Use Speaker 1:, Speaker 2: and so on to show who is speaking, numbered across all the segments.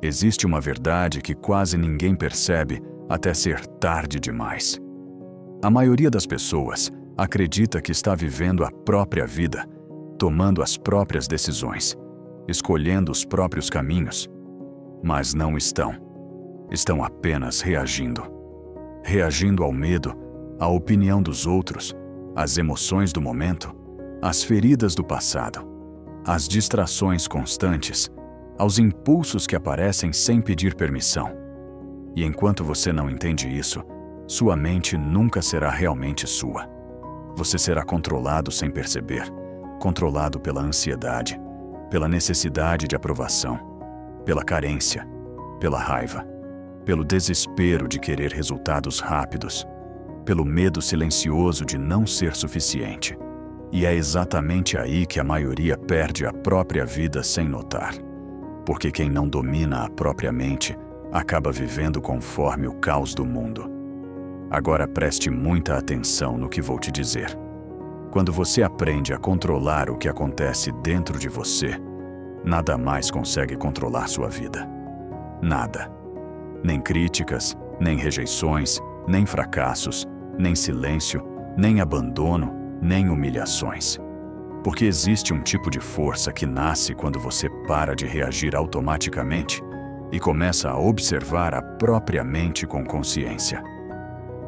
Speaker 1: Existe uma verdade que quase ninguém percebe até ser tarde demais. A maioria das pessoas acredita que está vivendo a própria vida, tomando as próprias decisões, escolhendo os próprios caminhos, mas não estão. Estão apenas reagindo. Reagindo ao medo, à opinião dos outros, às emoções do momento, às feridas do passado, às distrações constantes, aos impulsos que aparecem sem pedir permissão. E enquanto você não entende isso, sua mente nunca será realmente sua. Você será controlado sem perceber, controlado pela ansiedade, pela necessidade de aprovação, pela carência, pela raiva, pelo desespero de querer resultados rápidos, pelo medo silencioso de não ser suficiente. E é exatamente aí que a maioria perde a própria vida sem notar. Porque quem não domina a própria mente acaba vivendo conforme o caos do mundo. Agora preste muita atenção no que vou te dizer. Quando você aprende a controlar o que acontece dentro de você, nada mais consegue controlar sua vida. Nada. Nem críticas, nem rejeições, nem fracassos, nem silêncio, nem abandono, nem humilhações. Porque existe um tipo de força que nasce quando você para de reagir automaticamente e começa a observar a própria mente com consciência.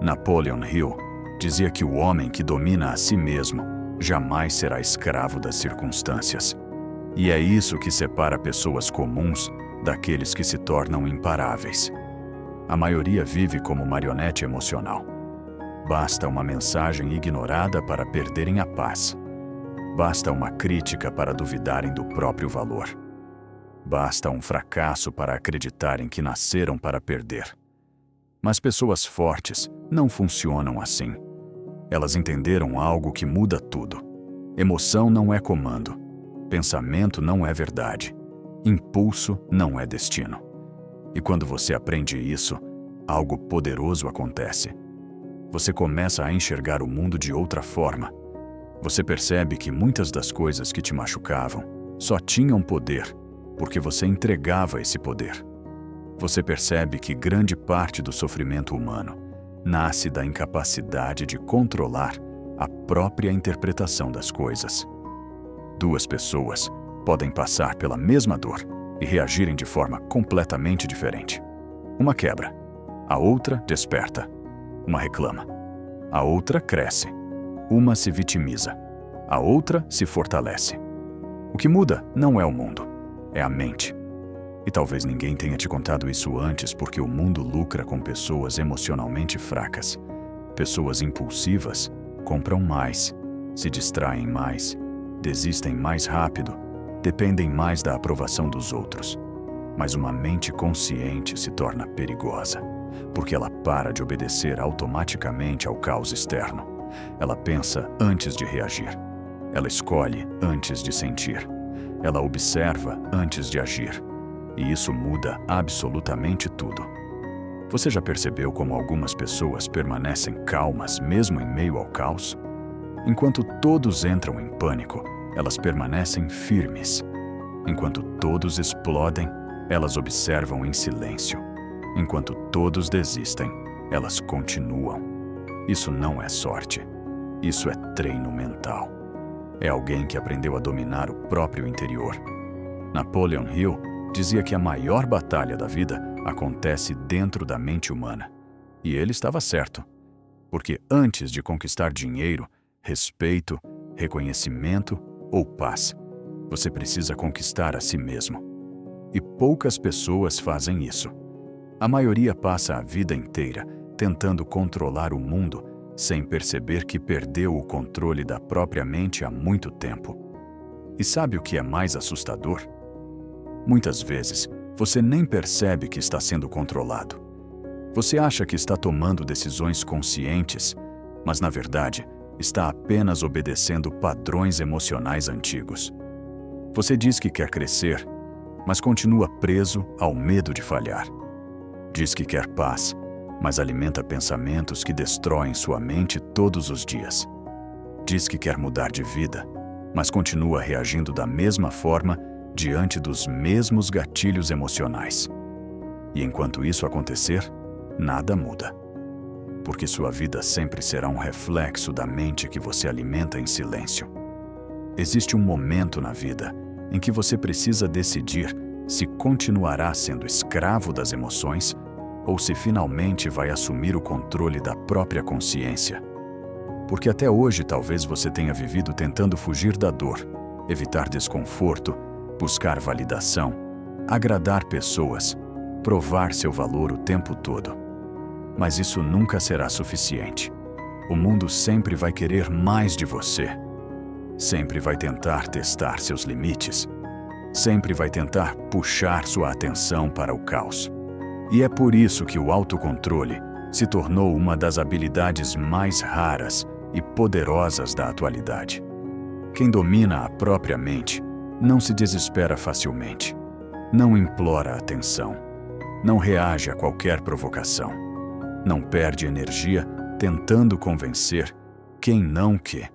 Speaker 1: Napoleon Hill dizia que o homem que domina a si mesmo jamais será escravo das circunstâncias. E é isso que separa pessoas comuns daqueles que se tornam imparáveis. A maioria vive como marionete emocional. Basta uma mensagem ignorada para perderem a paz. Basta uma crítica para duvidarem do próprio valor. Basta um fracasso para acreditarem que nasceram para perder. Mas pessoas fortes não funcionam assim. Elas entenderam algo que muda tudo. Emoção não é comando. Pensamento não é verdade. Impulso não é destino. E quando você aprende isso, algo poderoso acontece. Você começa a enxergar o mundo de outra forma. Você percebe que muitas das coisas que te machucavam só tinham poder porque você entregava esse poder. Você percebe que grande parte do sofrimento humano nasce da incapacidade de controlar a própria interpretação das coisas. Duas pessoas podem passar pela mesma dor e reagirem de forma completamente diferente. Uma quebra, a outra desperta. Uma reclama, a outra cresce. Uma se vitimiza, a outra se fortalece. O que muda não é o mundo, é a mente. E talvez ninguém tenha te contado isso antes porque o mundo lucra com pessoas emocionalmente fracas. Pessoas impulsivas compram mais, se distraem mais, desistem mais rápido, dependem mais da aprovação dos outros. Mas uma mente consciente se torna perigosa, porque ela para de obedecer automaticamente ao caos externo. Ela pensa antes de reagir. Ela escolhe antes de sentir. Ela observa antes de agir. E isso muda absolutamente tudo. Você já percebeu como algumas pessoas permanecem calmas mesmo em meio ao caos? Enquanto todos entram em pânico, elas permanecem firmes. Enquanto todos explodem, elas observam em silêncio. Enquanto todos desistem, elas continuam. Isso não é sorte. Isso é treino mental. É alguém que aprendeu a dominar o próprio interior. Napoleon Hill dizia que a maior batalha da vida acontece dentro da mente humana. E ele estava certo. Porque antes de conquistar dinheiro, respeito, reconhecimento ou paz, você precisa conquistar a si mesmo. E poucas pessoas fazem isso. A maioria passa a vida inteira tentando controlar o mundo sem perceber que perdeu o controle da própria mente há muito tempo. E sabe o que é mais assustador? Muitas vezes, você nem percebe que está sendo controlado. Você acha que está tomando decisões conscientes, mas na verdade, está apenas obedecendo padrões emocionais antigos. Você diz que quer crescer, mas continua preso ao medo de falhar. Diz que quer paz, mas alimenta pensamentos que destroem sua mente todos os dias. Diz que quer mudar de vida, mas continua reagindo da mesma forma diante dos mesmos gatilhos emocionais. E enquanto isso acontecer, nada muda. Porque sua vida sempre será um reflexo da mente que você alimenta em silêncio. Existe um momento na vida em que você precisa decidir se continuará sendo escravo das emoções ou se finalmente vai assumir o controle da própria consciência. Porque até hoje talvez você tenha vivido tentando fugir da dor, evitar desconforto, buscar validação, agradar pessoas, provar seu valor o tempo todo. Mas isso nunca será suficiente. O mundo sempre vai querer mais de você. Sempre vai tentar testar seus limites. Sempre vai tentar puxar sua atenção para o caos. E é por isso que o autocontrole se tornou uma das habilidades mais raras e poderosas da atualidade. Quem domina a própria mente não se desespera facilmente, não implora atenção, não reage a qualquer provocação, não perde energia tentando convencer quem não quer.